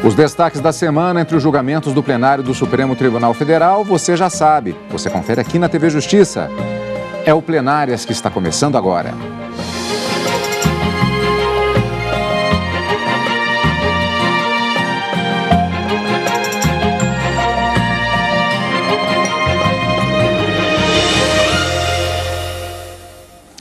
Os destaques da semana entre os julgamentos do plenário do Supremo Tribunal Federal, você já sabe. Você confere aqui na TV Justiça. É o Plenárias que está começando agora.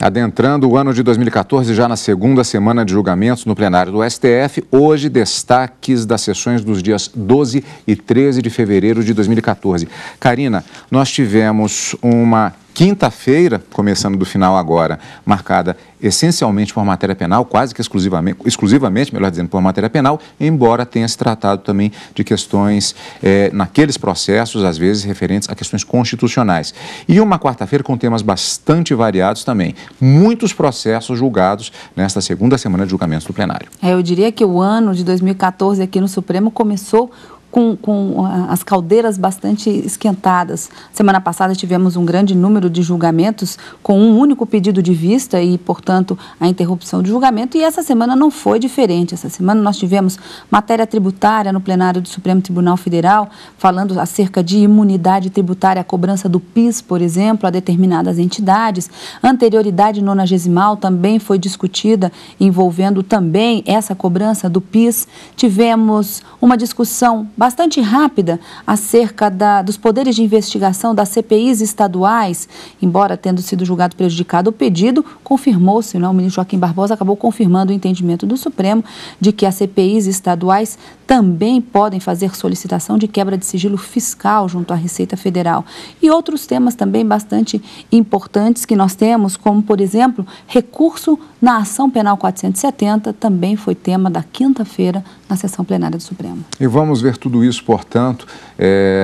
Adentrando o ano de 2014, já na segunda semana de julgamentos no plenário do STF, hoje destaques das sessões dos dias 12 e 13 de fevereiro de 2014. Karina, nós tivemos uma quinta-feira, começando do final agora, marcada essencialmente por matéria penal, quase que exclusivamente, melhor dizendo, por matéria penal, embora tenha se tratado também de questões naqueles processos, às vezes, referentes a questões constitucionais. E uma quarta-feira com temas bastante variados também. Muitos processos julgados nesta segunda semana de julgamentos do plenário. Eu diria que o ano de 2014 aqui no Supremo começou com as caldeiras bastante esquentadas. Semana passada tivemos um grande número de julgamentos com um único pedido de vista e, portanto, a interrupção de julgamento, e essa semana não foi diferente. Essa semana nós tivemos matéria tributária no plenário do Supremo Tribunal Federal, falando acerca de imunidade tributária, a cobrança do PIS, por exemplo, a determinadas entidades. Anterioridade nonagesimal também foi discutida, envolvendo também essa cobrança do PIS. Tivemos uma discussão bastante rápida acerca dos poderes de investigação das CPIs estaduais, embora tendo sido julgado prejudicado o pedido, confirmou-se, o ministro Joaquim Barbosa acabou confirmando o entendimento do Supremo de que as CPIs estaduais também podem fazer solicitação de quebra de sigilo fiscal junto à Receita Federal. E outros temas também bastante importantes que nós temos, como, por exemplo, recurso na ação penal 470, também foi tema da quinta-feira na sessão plenária do Supremo. E vamos ver tudo isso, portanto,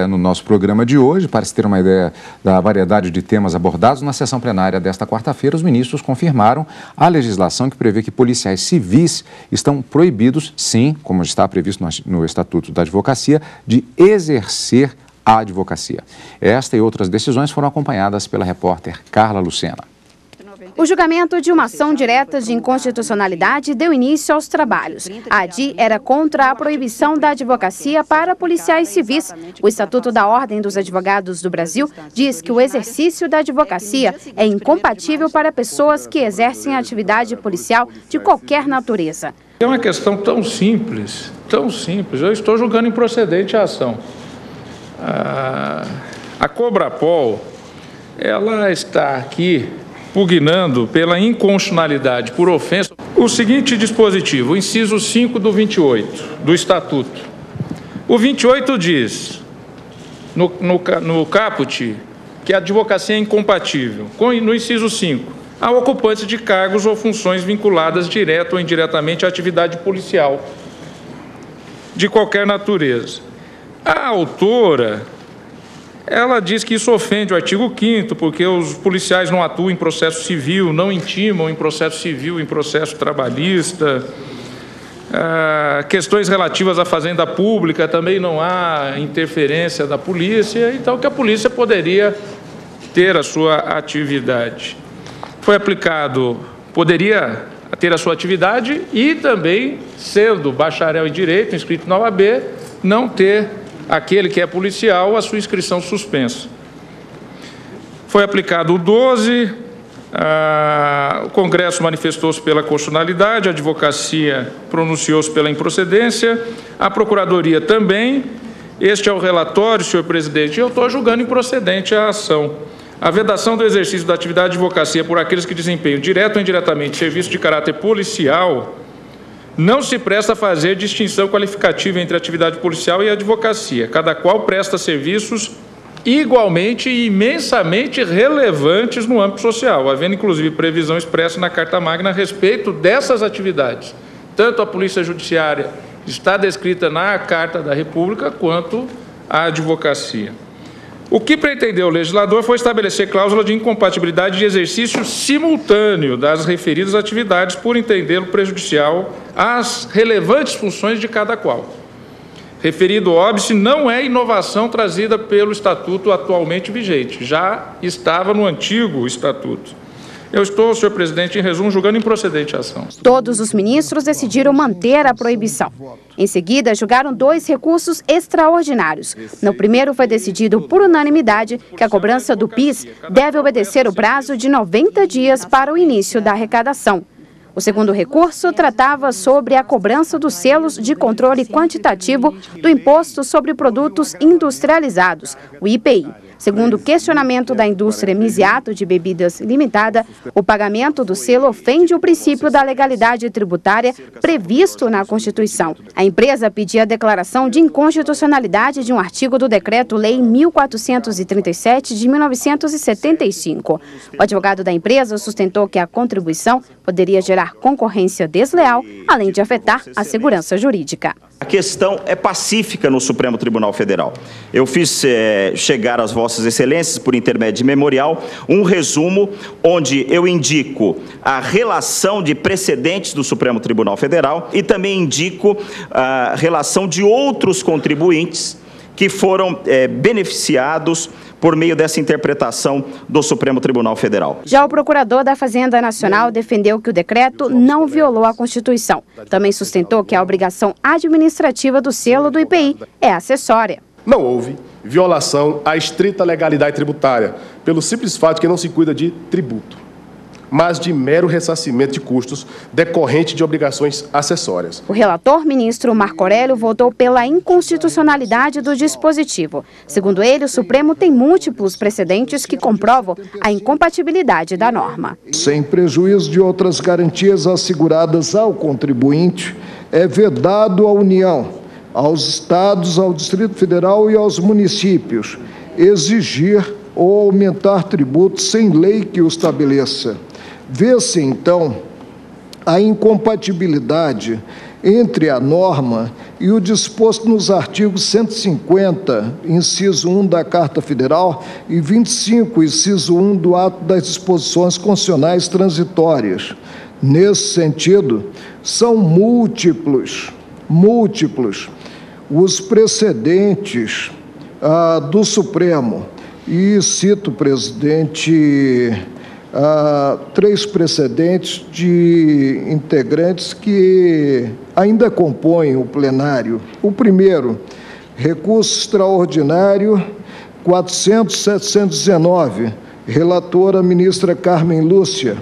no nosso programa de hoje. Para se ter uma ideia da variedade de temas abordados, na sessão plenária desta quarta-feira, os ministros confirmaram a legislação que prevê que policiais civis estão proibidos, sim, como está previsto no Estatuto da Advocacia, de exercer a advocacia. Esta e outras decisões foram acompanhadas pela repórter Carla Lucena. O julgamento de uma ação direta de inconstitucionalidade deu início aos trabalhos. A ADI era contra a proibição da advocacia para policiais civis. O Estatuto da Ordem dos Advogados do Brasil diz que o exercício da advocacia é incompatível para pessoas que exercem atividade policial de qualquer natureza. É uma questão tão simples. Eu estou julgando improcedente a ação. A Cobrapol, ela está aqui pugnando pela inconstitucionalidade por ofensa. O seguinte dispositivo, o inciso 5 do 28 do Estatuto. O 28 diz, no caput, que a advocacia é incompatível. No inciso 5, a ocupantes de cargos ou funções vinculadas direta ou indiretamente à atividade policial de qualquer natureza. A autora, ela diz que isso ofende o artigo 5º, porque os policiais não atuam em processo civil, não intimam em processo civil, em processo trabalhista. Questões relativas à fazenda pública, também não há interferência da polícia, então que a polícia poderia ter a sua atividade. Foi aplicado, poderia ter a sua atividade e também, sendo bacharel em Direito, inscrito na OAB, não ter aquele que é policial, a sua inscrição suspensa. Foi aplicado o 12, o Congresso manifestou-se pela constitucionalidade, a Advocacia pronunciou-se pela improcedência, a Procuradoria também. Este é o relatório, senhor presidente, e eu estou julgando improcedente a ação. A vedação do exercício da atividade de advocacia por aqueles que desempenham direto ou indiretamente serviço de caráter policial não se presta a fazer distinção qualificativa entre atividade policial e advocacia. Cada qual presta serviços igualmente e imensamente relevantes no âmbito social, havendo inclusive previsão expressa na Carta Magna a respeito dessas atividades. Tanto a Polícia Judiciária está descrita na Carta da República, quanto a advocacia. O que pretendeu o legislador foi estabelecer cláusula de incompatibilidade de exercício simultâneo das referidas atividades, por entendê-lo prejudicial às relevantes funções de cada qual. Referido óbice não é inovação trazida pelo Estatuto atualmente vigente, já estava no antigo Estatuto. Eu estou, senhor presidente, em resumo, julgando improcedente a ação. Todos os ministros decidiram manter a proibição. Em seguida, julgaram 2 recursos extraordinários. No primeiro, foi decidido por unanimidade que a cobrança do PIS deve obedecer o prazo de 90 dias para o início da arrecadação. O segundo recurso tratava sobre a cobrança dos selos de controle quantitativo do Imposto sobre Produtos Industrializados, o IPI. Segundo o questionamento da indústria Misiato de Bebidas Limitada, o pagamento do selo ofende o princípio da legalidade tributária previsto na Constituição. A empresa pedia a declaração de inconstitucionalidade de um artigo do Decreto-Lei 1437 de 1975. O advogado da empresa sustentou que a contribuição poderia gerar concorrência desleal, além de afetar a segurança jurídica. A questão é pacífica no Supremo Tribunal Federal. Eu fiz chegar às Vossas Excelências, por intermédio de memorial, um resumo onde eu indico a relação de precedentes do Supremo Tribunal Federal e também indico a relação de outros contribuintes que foram beneficiados por meio dessa interpretação do Supremo Tribunal Federal. Já o procurador da Fazenda Nacional defendeu que o decreto não violou a Constituição. Também sustentou que a obrigação administrativa do selo do IPI é acessória. Não houve violação à estrita legalidade tributária, pelo simples fato que não se cuida de tributo, mas de mero ressarcimento de custos decorrente de obrigações acessórias. O relator, ministro Marco Aurélio, votou pela inconstitucionalidade do dispositivo. Segundo ele, o Supremo tem múltiplos precedentes que comprovam a incompatibilidade da norma. Sem prejuízo de outras garantias asseguradas ao contribuinte, é vedado à União, aos estados, ao Distrito Federal e aos municípios exigir ou aumentar tributos sem lei que o estabeleça. Vê-se, então, a incompatibilidade entre a norma e o disposto nos artigos 150, inciso 1 da Carta Federal e 25, inciso 1 do ato das disposições constitucionais transitórias. Nesse sentido, são múltiplos os precedentes do Supremo. E cito, presidente, 3 precedentes de integrantes que ainda compõem o plenário. O primeiro, recurso extraordinário 400.719, relatora ministra Carmen Lúcia.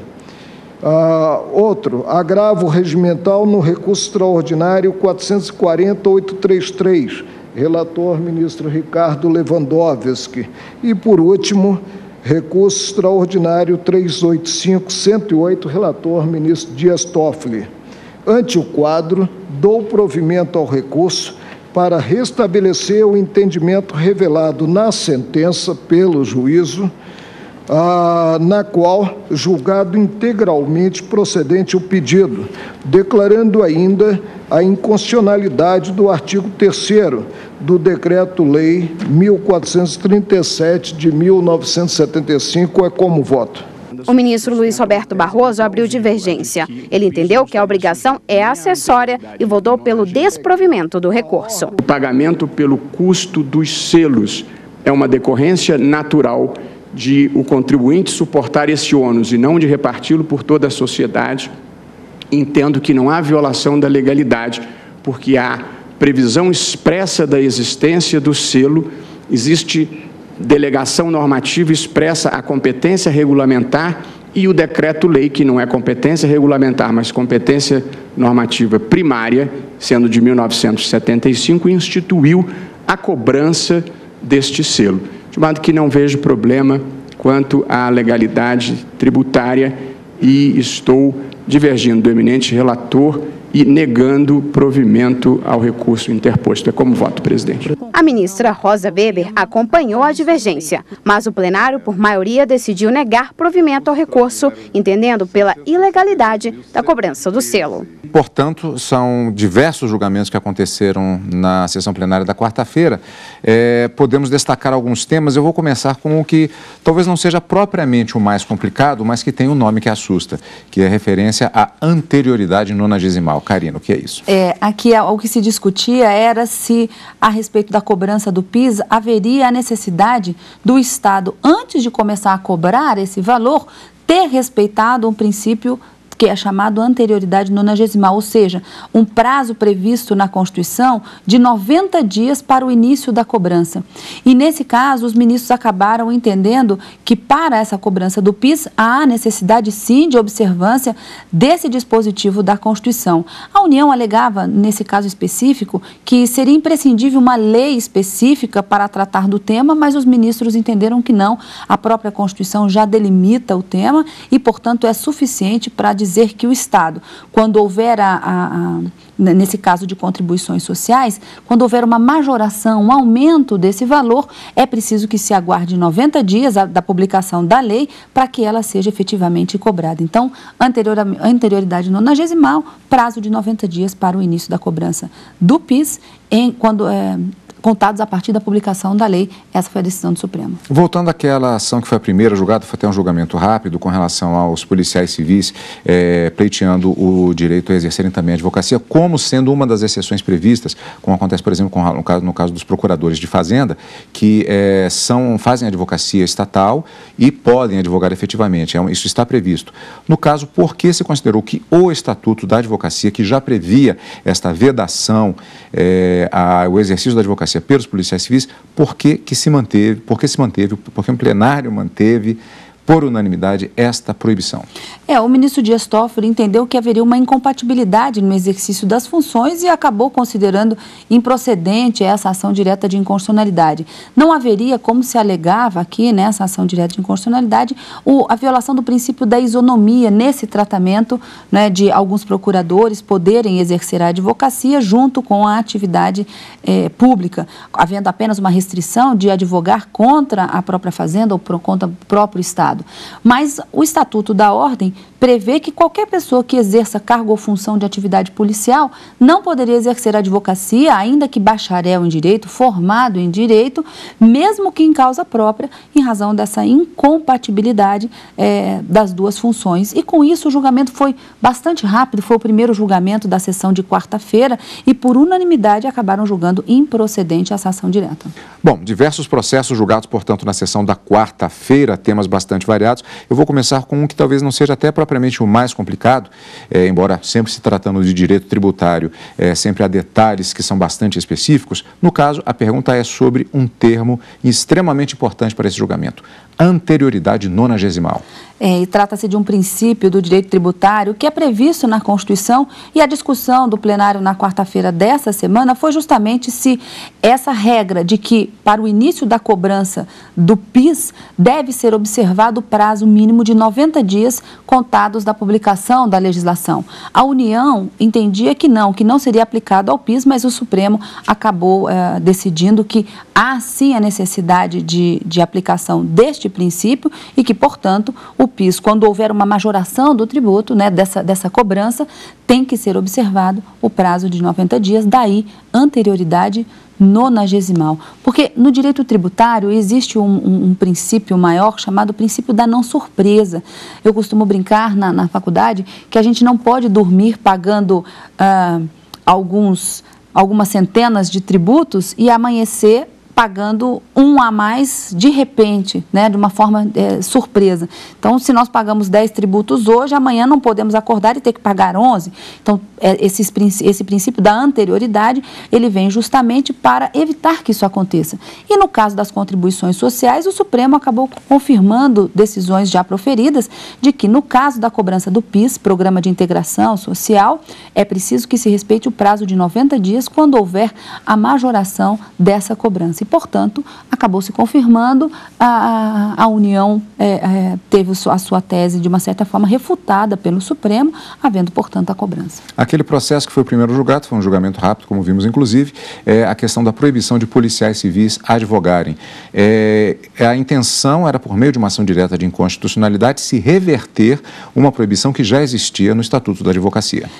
Outro, agravo regimental no recurso extraordinário 440.833, relator ministro Ricardo Lewandowski. E, por último, recurso extraordinário 385.108, relator ministro Dias Toffoli. Ante o quadro, dou provimento ao recurso para restabelecer o entendimento revelado na sentença pelo juízo, na qual julgado integralmente procedente o pedido, declarando ainda a inconstitucionalidade do artigo 3º do Decreto-Lei 1437 de 1975, é como voto. O ministro Luiz Roberto Barroso abriu divergência. Ele entendeu que a obrigação é acessória e votou pelo desprovimento do recurso. O pagamento pelo custo dos selos é uma decorrência natural de o contribuinte suportar esse ônus e não de reparti-lo por toda a sociedade. Entendo que não há violação da legalidade, porque há previsão expressa da existência do selo, existe delegação normativa expressa a competência regulamentar e o decreto-lei, que não é competência regulamentar, mas competência normativa primária, sendo de 1975, instituiu a cobrança deste selo. De modo que não vejo problema quanto à legalidade tributária e estou divergindo do eminente relator e negando provimento ao recurso interposto. É como voto, presidente. A ministra Rosa Weber acompanhou a divergência, mas o plenário, por maioria, decidiu negar provimento ao recurso, entendendo pela ilegalidade da cobrança do selo. Portanto, são diversos julgamentos que aconteceram na sessão plenária da quarta-feira. Podemos destacar alguns temas. Eu vou começar com o que talvez não seja propriamente o mais complicado, mas que tem um nome que assusta, que é referência à anterioridade nonagesimal. Karina, o que é isso? Aqui o que se discutia era se, a respeito da cobrança do PIS, haveria a necessidade do Estado, antes de começar a cobrar esse valor, ter respeitado um princípio que é chamado anterioridade nonagesimal, ou seja, um prazo previsto na Constituição de 90 dias para o início da cobrança. E, nesse caso, os ministros acabaram entendendo que, para essa cobrança do PIS, há necessidade, sim, de observância desse dispositivo da Constituição. A União alegava, nesse caso específico, que seria imprescindível uma lei específica para tratar do tema, mas os ministros entenderam que não, a própria Constituição já delimita o tema e, portanto, é suficiente para dizer que o Estado, quando houver nesse caso de contribuições sociais, quando houver uma majoração, um aumento desse valor, é preciso que se aguarde 90 dias da publicação da lei para que ela seja efetivamente cobrada. Então, anterioridade nonagesimal, prazo de 90 dias para o início da cobrança do PIS, contados a partir da publicação da lei. Essa foi a decisão do Supremo. Voltando àquela ação que foi a primeira julgada, foi até um julgamento rápido com relação aos policiais civis pleiteando o direito a exercerem também a advocacia, como sendo uma das exceções previstas, como acontece, por exemplo, no caso dos procuradores de fazenda, que fazem advocacia estatal e podem advogar efetivamente. Isso está previsto. No caso, por que se considerou que o Estatuto da Advocacia, que já previa esta vedação ao exercício da advocacia pelos policiais civis, por que se manteve, porque o plenário manteve por unanimidade esta proibição? O ministro Dias Toffoli entendeu que haveria uma incompatibilidade no exercício das funções e acabou considerando improcedente essa ação direta de inconstitucionalidade. Não haveria, como se alegava aqui nessa ação direta de inconstitucionalidade, a violação do princípio da isonomia nesse tratamento, né, de alguns procuradores poderem exercer a advocacia junto com a atividade pública, havendo apenas uma restrição de advogar contra a própria fazenda ou contra o próprio Estado. Mas o Estatuto da Ordem prevê que qualquer pessoa que exerça cargo ou função de atividade policial não poderia exercer a advocacia, ainda que bacharel em direito, formado em direito, mesmo que em causa própria, em razão dessa incompatibilidade das duas funções. E com isso o julgamento foi bastante rápido, foi o primeiro julgamento da sessão de quarta-feira e por unanimidade acabaram julgando improcedente essa ação direta. Bom, diversos processos julgados, portanto, na sessão da quarta-feira, temas bastante variados. Eu vou começar com um que talvez não seja até propriamente o mais complicado, embora sempre se tratando de direito tributário, sempre há detalhes que são bastante específicos. No caso, a pergunta é sobre um termo extremamente importante para esse julgamento: anterioridade nonagesimal. E trata-se de um princípio do direito tributário que é previsto na Constituição, e a discussão do plenário na quarta-feira dessa semana foi justamente se essa regra de que para o início da cobrança do PIS deve ser observado o prazo mínimo de 90 dias contados da publicação da legislação. A União entendia que não seria aplicado ao PIS, mas o Supremo acabou decidindo que há sim a necessidade de aplicação deste princípio e que, portanto, o PIS, quando houver uma majoração do tributo, né, dessa cobrança, tem que ser observado o prazo de 90 dias, daí anterioridade nonagesimal. Porque no direito tributário existe um princípio maior chamado princípio da não surpresa. Eu costumo brincar na faculdade que a gente não pode dormir pagando algumas centenas de tributos e amanhecer pagando um a mais de repente, né, de uma forma surpresa. Então, se nós pagamos 10 tributos hoje, amanhã não podemos acordar e ter que pagar 11. Então, esse princípio da anterioridade, ele vem justamente para evitar que isso aconteça. E no caso das contribuições sociais, o Supremo acabou confirmando decisões já proferidas de que, no caso da cobrança do PIS, Programa de Integração Social, é preciso que se respeite o prazo de 90 dias quando houver a majoração dessa cobrança. E, portanto, acabou se confirmando, a União teve a sua tese, de uma certa forma, refutada pelo Supremo, havendo, portanto, a cobrança. Aquele processo que foi o primeiro julgado, foi um julgamento rápido, como vimos, inclusive, a questão da proibição de policiais civis advogarem. A intenção era, por meio de uma ação direta de inconstitucionalidade, se reverter uma proibição que já existia no Estatuto da Advocacia.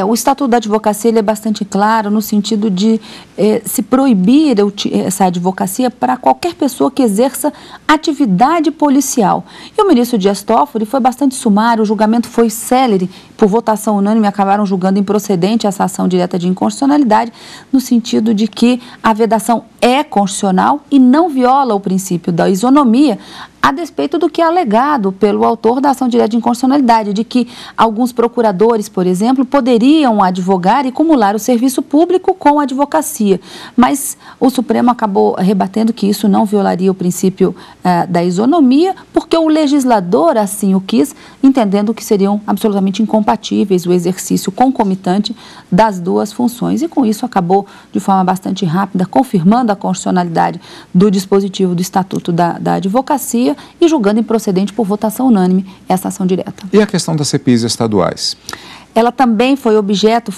O Estatuto da Advocacia ele é bastante claro no sentido de se proibir essa advocacia para qualquer pessoa que exerça atividade policial. E o ministro Dias Toffoli foi bastante sumário, o julgamento foi célere, por votação unânime acabaram julgando improcedente essa ação direta de inconstitucionalidade, no sentido de que a vedação é constitucional e não viola o princípio da isonomia, a despeito do que é alegado pelo autor da ação direta de inconstitucionalidade, de que alguns procuradores, por exemplo, poderiam advogar e acumular o serviço público com a advocacia. Mas o Supremo acabou rebatendo que isso não violaria o princípio da isonomia, porque o legislador assim o quis, entendendo que seriam absolutamente incompatíveis o exercício concomitante das duas funções. E com isso acabou, de forma bastante rápida, confirmando a constitucionalidade do dispositivo do Estatuto da Advocacia e julgando improcedente por votação unânime essa ação direta. E a questão das CPIs estaduais? Ela também foi objeto,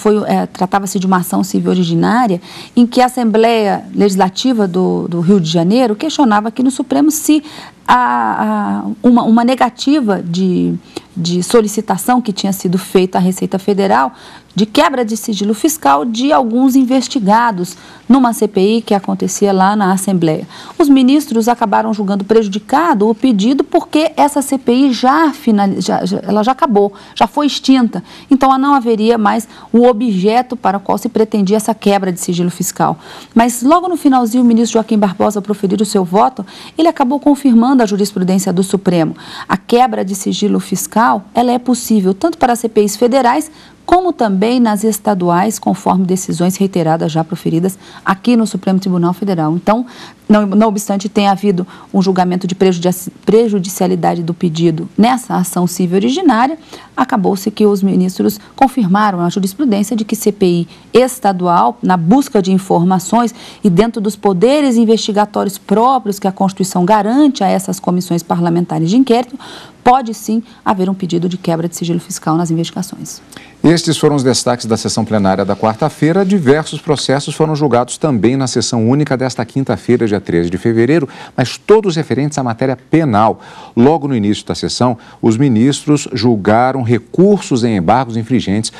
tratava-se de uma ação civil originária, em que a Assembleia Legislativa do Rio de Janeiro questionava aqui no Supremo se uma negativa de solicitação que tinha sido feita à Receita Federal de quebra de sigilo fiscal de alguns investigados numa CPI que acontecia lá na Assembleia. Os ministros acabaram julgando prejudicado o pedido porque essa CPI já acabou, já foi extinta. Então, não haveria mais o objeto para o qual se pretendia essa quebra de sigilo fiscal. Mas, logo no finalzinho, o ministro Joaquim Barbosa, ao proferir o seu voto, ele acabou confirmando a jurisprudência do Supremo. A quebra de sigilo fiscal, ela é possível tanto para CPIs federais como também nas estaduais, conforme decisões reiteradas já proferidas aqui no Supremo Tribunal Federal. Então, não obstante tenha havido um julgamento de prejudicialidade do pedido nessa ação civil originária, acabou-se que os ministros confirmaram a jurisprudência de que CPI estadual, na busca de informações e dentro dos poderes investigatórios próprios que a Constituição garante a essas comissões parlamentares de inquérito, pode sim haver um pedido de quebra de sigilo fiscal nas investigações. Estes foram os destaques da sessão plenária da quarta-feira. Diversos processos foram julgados também na sessão única desta quinta-feira, dia 13 de fevereiro, mas todos referentes à matéria penal. Logo no início da sessão, os ministros julgaram recursos em embargos infringentes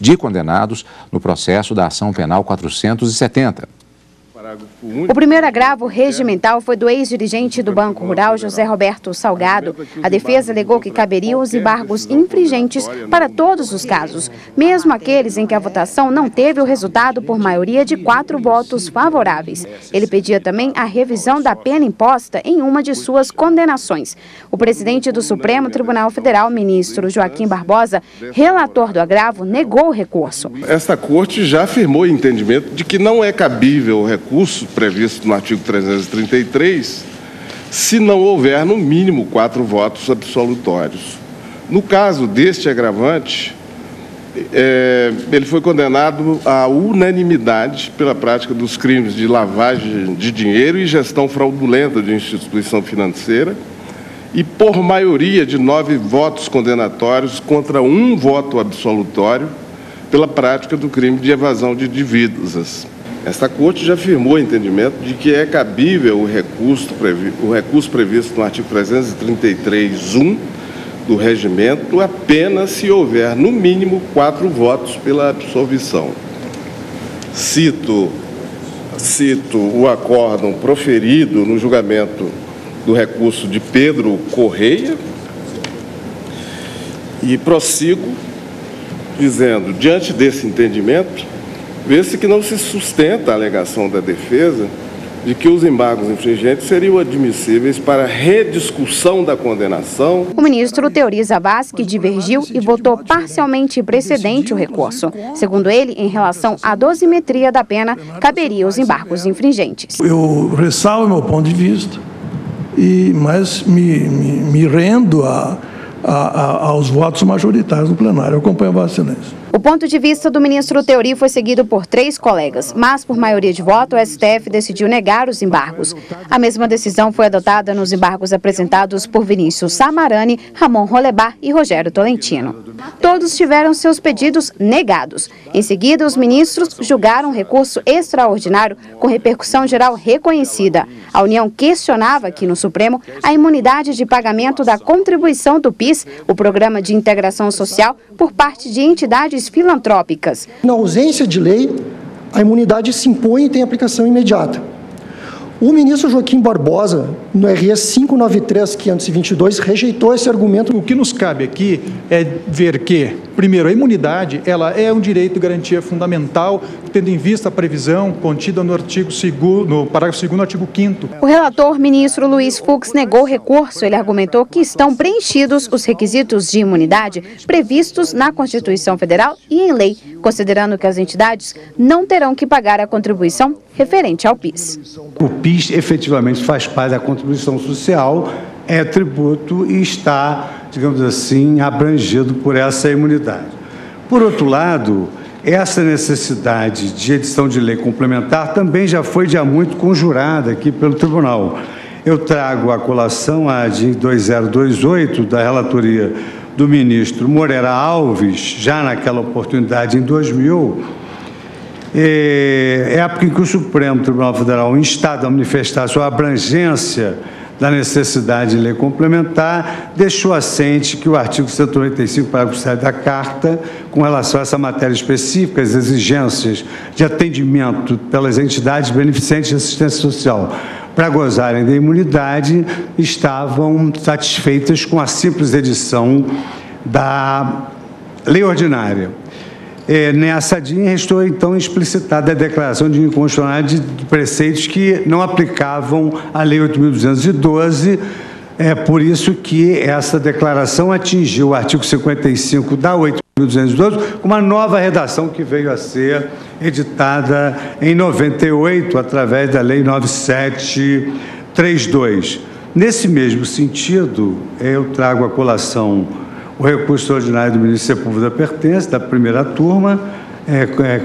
de condenados no processo da ação penal 470. O primeiro agravo regimental foi do ex-dirigente do Banco Rural, José Roberto Salgado. A defesa alegou que caberiam os embargos infringentes para todos os casos, mesmo aqueles em que a votação não teve o resultado por maioria de 4 votos favoráveis. Ele pedia também a revisão da pena imposta em uma de suas condenações. O presidente do Supremo Tribunal Federal, ministro Joaquim Barbosa, relator do agravo, negou o recurso. Esta corte já afirmou em entendimento de que não é cabível o recurso previsto no artigo 333, se não houver, no mínimo, 4 votos absolutórios. No caso deste agravante, ele foi condenado à unanimidade pela prática dos crimes de lavagem de dinheiro e gestão fraudulenta de instituição financeira e por maioria de 9 votos condenatórios contra 1 voto absolutório pela prática do crime de evasão de dívidas. Esta Corte já afirmou o entendimento de que é cabível o recurso previsto no artigo 333.1 do regimento apenas se houver, no mínimo, 4 votos pela absolvição. Cito o acórdão proferido no julgamento do recurso de Pedro Correia e prossigo dizendo, diante desse entendimento, vê-se que não se sustenta a alegação da defesa de que os embargos infringentes seriam admissíveis para rediscussão da condenação. O ministro Teori Zavascki divergiu e votou parcialmente precedente o recurso. Segundo ele, em relação à dosimetria da pena, caberia os embargos infringentes. Eu ressalvo meu ponto de vista, mas me rendo aos votos majoritários no plenário. Eu acompanho a Vossa Excelência. O ponto de vista do ministro Teori foi seguido por 3 colegas, mas por maioria de voto, o STF decidiu negar os embargos. A mesma decisão foi adotada nos embargos apresentados por Vinícius Samarani, Ramon Rolebar e Rogério Tolentino. Todos tiveram seus pedidos negados. Em seguida, os ministros julgaram um recurso extraordinário com repercussão geral reconhecida. A União questionava aqui no Supremo a imunidade de pagamento da contribuição do PIS, o Programa de Integração Social, por parte de entidades filantrópicas. Na ausência de lei, a imunidade se impõe e tem aplicação imediata. O ministro Joaquim Barbosa, no RS 593-522, rejeitou esse argumento. O que nos cabe aqui é ver que, primeiro, a imunidade ela é um direito e garantia fundamental, tendo em vista a previsão contida no parágrafo 2º, artigo 5º. O relator, ministro Luiz Fux, negou o recurso. Ele argumentou que estão preenchidos os requisitos de imunidade previstos na Constituição Federal e em lei, considerando que as entidades não terão que pagar a contribuição referente ao PIS. O PIS efetivamente faz parte da contribuição social, é tributo e está, digamos assim, abrangido por essa imunidade. Por outro lado, essa necessidade de edição de lei complementar também já foi de há muito conjurada aqui pelo Tribunal. Eu trago à colação a de 2028, da relatoria do ministro Moreira Alves, já naquela oportunidade, em 2000, época em que o Supremo Tribunal Federal instado a manifestar sua abrangência da necessidade de lei complementar, deixou assente que o artigo 195, parágrafo 7 da Carta, com relação a essa matéria específica, as exigências de atendimento pelas entidades beneficentes de assistência social para gozarem da imunidade, estavam satisfeitas com a simples edição da lei ordinária. Nessa DIN, restou, então, explicitada a declaração de inconstitucionalidade de preceitos que não aplicavam a Lei 8.212. É por isso que essa declaração atingiu o artigo 55 da 8.212, com uma nova redação que veio a ser editada em 98, através da Lei 9732. Nesse mesmo sentido, eu trago à colação o recurso extraordinário do ministro Sepúlveda Pertence, da primeira turma,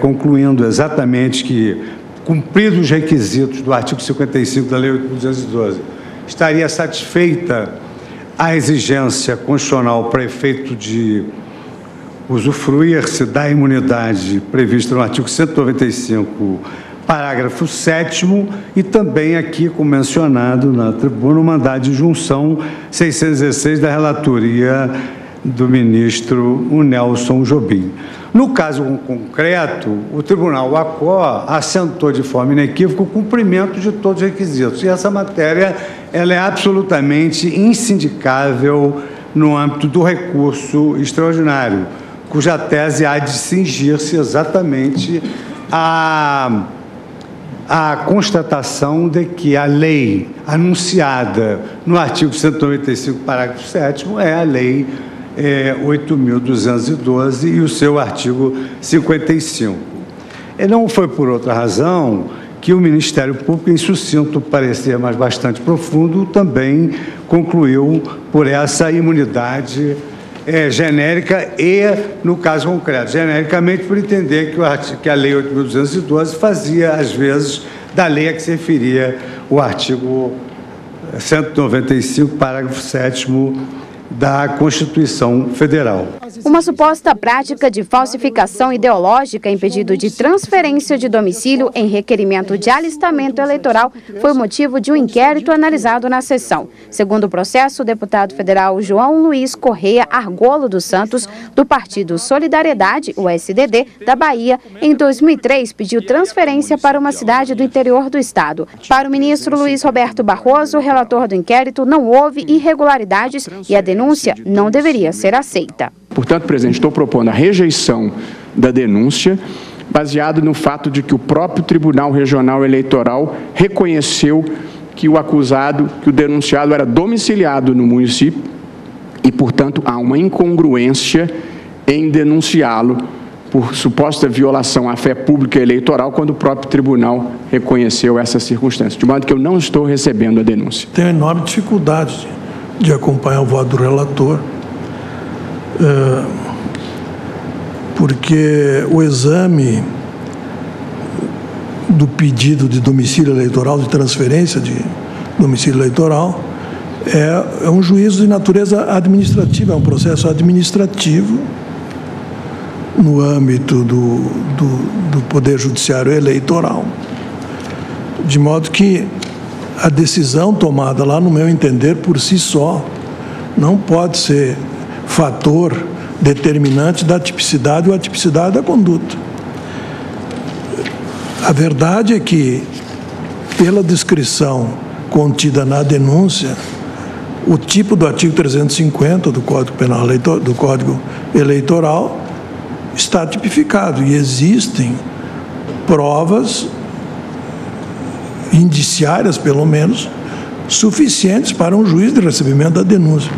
concluindo exatamente que, cumpridos os requisitos do artigo 55 da Lei 8.212, estaria satisfeita a exigência constitucional para efeito de usufruir-se da imunidade prevista no artigo 195, parágrafo 7º, e também aqui, como mencionado na tribuna, o mandado de junção 616 da relatoria do ministro Nelson Jobim. No caso concreto, o Tribunal ACO assentou de forma inequívoca o cumprimento de todos os requisitos. E essa matéria ela é absolutamente insindicável no âmbito do recurso extraordinário, cuja tese há de cingir-se exatamente à constatação de que a lei anunciada no artigo 195, parágrafo 7º, é a lei 8.212 e o seu artigo 55. E não foi por outra razão que o Ministério Público, em sucinto parecer, mas bastante profundo, também concluiu por essa imunidade genérica e, no caso concreto, genericamente por entender que a Lei 8.212 fazia, às vezes, da lei a que se referia o artigo 195, parágrafo 7º, da Constituição Federal. Uma suposta prática de falsificação ideológica em pedido de transferência de domicílio em requerimento de alistamento eleitoral foi o motivo de um inquérito analisado na sessão. Segundo o processo, o deputado federal João Luiz Correia Argolo dos Santos, do Partido Solidariedade, o SDD, da Bahia, em 2003 pediu transferência para uma cidade do interior do estado. Para o ministro Luiz Roberto Barroso, relator do inquérito, não houve irregularidades e a denúncia não deveria ser aceita. Portanto, presidente, estou propondo a rejeição da denúncia, baseado no fato de que o próprio Tribunal Regional Eleitoral reconheceu que o acusado, que o denunciado era domiciliado no município e, portanto, há uma incongruência em denunciá-lo por suposta violação à fé pública eleitoral, quando o próprio tribunal reconheceu essa circunstância, de modo que eu não estou recebendo a denúncia. Tenho enorme dificuldade de acompanhar o voto do relator, porque o exame do pedido de domicílio eleitoral, de transferência de domicílio eleitoral, é um juízo de natureza administrativa, é um processo administrativo no âmbito do Poder Judiciário Eleitoral. De modo que a decisão tomada lá, no meu entender, por si só, não pode ser fator determinante da tipicidade ou atipicidade da conduta. A verdade é que, pela descrição contida na denúncia, o tipo do artigo 350 do Código Penal do Código Eleitoral está tipificado e existem provas indiciárias, pelo menos, suficientes para um juiz de recebimento da denúncia.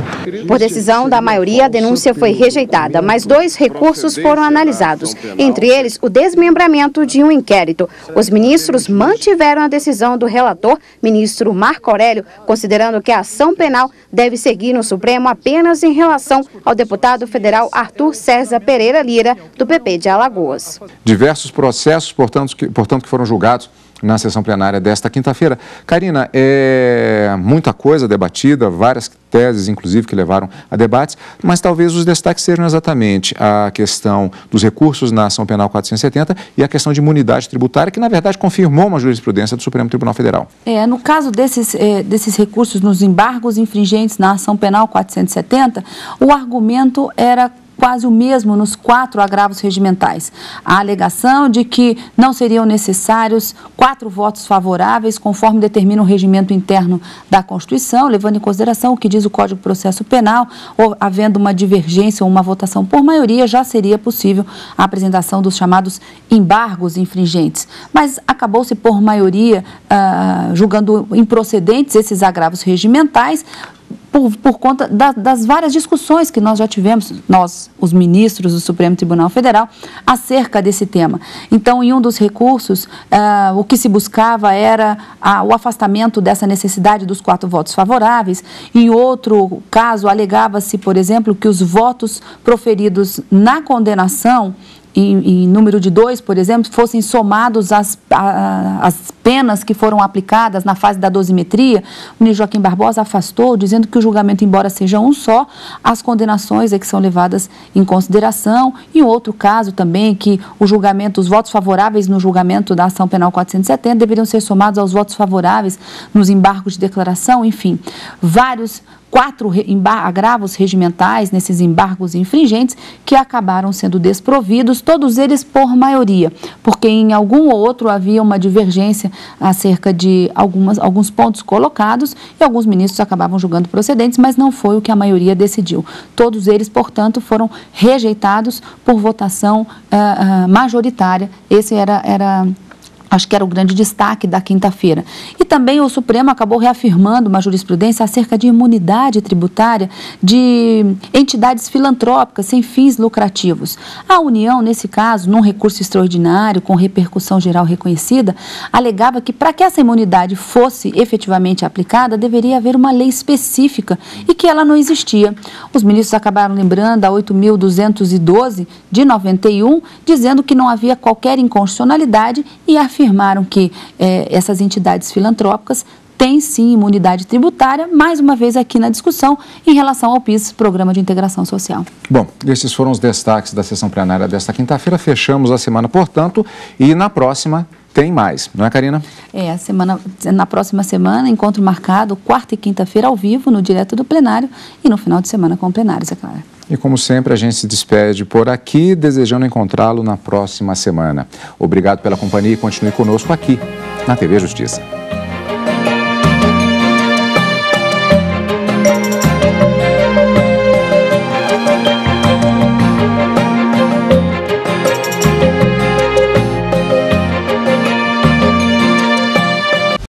Por decisão da maioria, a denúncia foi rejeitada, mas 2 recursos foram analisados, entre eles o desmembramento de um inquérito. Os ministros mantiveram a decisão do relator, ministro Marco Aurélio, considerando que a ação penal deve seguir no Supremo apenas em relação ao deputado federal Arthur César Pereira Lira, do PP de Alagoas. Diversos processos, portanto, que foram julgados na sessão plenária desta quinta-feira. Karina, é muita coisa debatida, várias teses, inclusive, que levaram a debates, mas talvez os destaques sejam exatamente a questão dos recursos na ação penal 470 e a questão de imunidade tributária, que, na verdade, confirmou uma jurisprudência do Supremo Tribunal Federal. No caso desses recursos nos embargos infringentes na ação penal 470, o argumento era quase o mesmo nos 4 agravos regimentais. A alegação de que não seriam necessários 4 votos favoráveis, conforme determina o regimento interno da Constituição, levando em consideração o que diz o Código de Processo Penal, ou havendo uma divergência ou uma votação por maioria, já seria possível a apresentação dos chamados embargos infringentes. Mas acabou-se por maioria julgando improcedentes esses agravos regimentais, por conta das várias discussões que nós já tivemos, nós, os ministros do Supremo Tribunal Federal, acerca desse tema. Então, em um dos recursos, o que se buscava era o afastamento dessa necessidade dos 4 votos favoráveis. Em outro caso, alegava-se, por exemplo, que os votos proferidos na condenação, em número de 2, por exemplo, fossem somados às penas que foram aplicadas na fase da dosimetria. O ministro Joaquim Barbosa afastou, dizendo que o julgamento, embora seja um só, as condenações é que são levadas em consideração. E outro caso também, que os votos favoráveis no julgamento da ação penal 470 deveriam ser somados aos votos favoráveis nos embargos de declaração, enfim, vários 4 agravos regimentais nesses embargos infringentes que acabaram sendo desprovidos, todos eles por maioria, porque em algum ou outro havia uma divergência acerca de alguns pontos colocados e alguns ministros acabavam julgando procedentes, mas não foi o que a maioria decidiu. Todos eles, portanto, foram rejeitados por votação majoritária. Esse acho que era o grande destaque da quinta-feira. E também o Supremo acabou reafirmando uma jurisprudência acerca de imunidade tributária de entidades filantrópicas sem fins lucrativos. A União, nesse caso, num recurso extraordinário, com repercussão geral reconhecida, alegava que para que essa imunidade fosse efetivamente aplicada, deveria haver uma lei específica e que ela não existia. Os ministros acabaram lembrando a 8.212 de 91, dizendo que não havia qualquer inconstitucionalidade e afirmaram que essas entidades filantrópicas têm sim imunidade tributária, mais uma vez aqui na discussão, em relação ao PIS, Programa de Integração Social. Bom, esses foram os destaques da sessão plenária desta quinta-feira. Fechamos a semana, portanto, e na próxima tem mais, não é, Karina? Na próxima semana, encontro marcado, quarta e quinta-feira ao vivo, no direto do plenário, e no final de semana com plenários, é claro. E como sempre, a gente se despede por aqui, desejando encontrá-lo na próxima semana. Obrigado pela companhia e continue conosco aqui na TV Justiça.